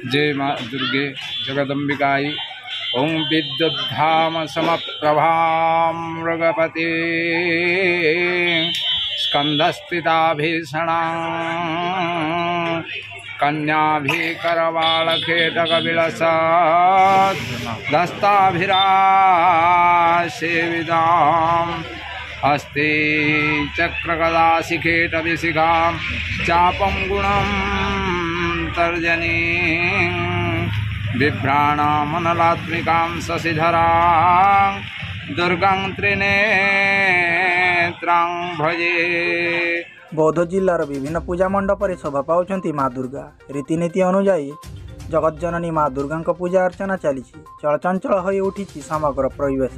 जय माँ दुर्गे जगदम्बिकाई। ओं विद्युद्धाम समप्रभां मृगपते स्कंदस्थिताभीषणां कन्याभिकरवालखेटकविलसत् दस्ताभिरासेविताम् अस्ति चक्रगदाशिखेटविशिखां चापं गुणं तर्जनीं बिभ्राणामनलात्मिकां शशिधरां दुर्गां त्रिनेत्रां भजे। बौद्ध जिलार विभिन्न पूजा मंडप में शोभा पाउछंती माँ दुर्गा। रीतिनीति अनुजाई जगतजननी माँ दुर्गा पूजा अर्चना चली चलचंचल हो उठी समग्र परिवेश।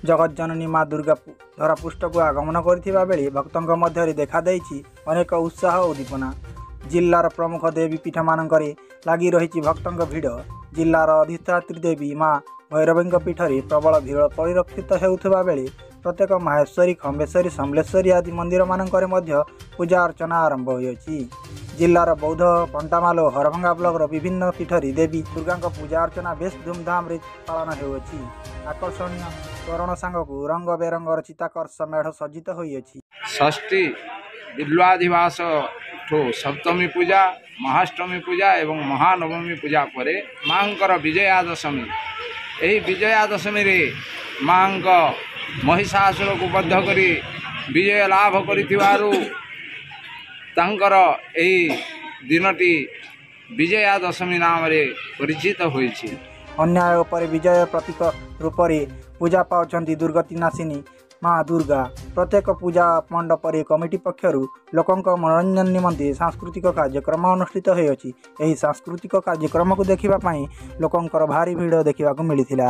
जगतजननी माँ दुर्गा धरापृष्ठ को आगमन करथिबा बेले भक्तों मध्य देखा देइछि अनेक उत्साह और उद्दीपना। जिलार प्रमुख देवीपीठ मानकरे लगी रही भक्तों भीड़। जिलार अधिष्ठात्री देवी माँ भैरवी पीठ में प्रबल भीड़ परिलक्षित होउथिबा बेले प्रत्येक माहेश्वरी खम्बेश्वरी समलेश्वरी आदि मंदिर मानकरे मध्य पूजा अर्चना आरंभ होइछि। जिलार बौद्ध पंटामाल और हरभंगा ब्लॉक विभिन्न पीठरी देवी दुर्गा पूजा अर्चना बेस धूमधाम पालन होइछि। आकर्षणीय तोरण सांगकु रंग बेरंगर चिताकर्ष मेढ़ सज्जित होइछि। षष्ठी बिल्वाधिवास ठो सप्तमी पूजा महाअष्टमी पूजा एवं महानवमी पूजा पर मांकर विजया दशमी। यही विजया दशमी रे मां महिषासुर को बद्ध करी विजय लाभ करिथिबारु तांकर एही दिनटी विजया दशमी नाम रे परिचित होइछि। अन्याय पर विजय प्रतीक रूप से पूजा पाउछंती दुर्गति नाशिनी माँ दुर्गा। प्रत्येक पूजा मंडप कमिटी पक्षर लोकों मनोरंजन निमंते सांस्कृतिक कार्यक्रम अनुष्ठित होइछि। एही सांस्कृतिक कार्यक्रम को देखिबा पई लोकों भारी भीड़ देखा मिलता।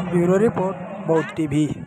ब्यूरो रिपोर्ट बौद्ध टीवी।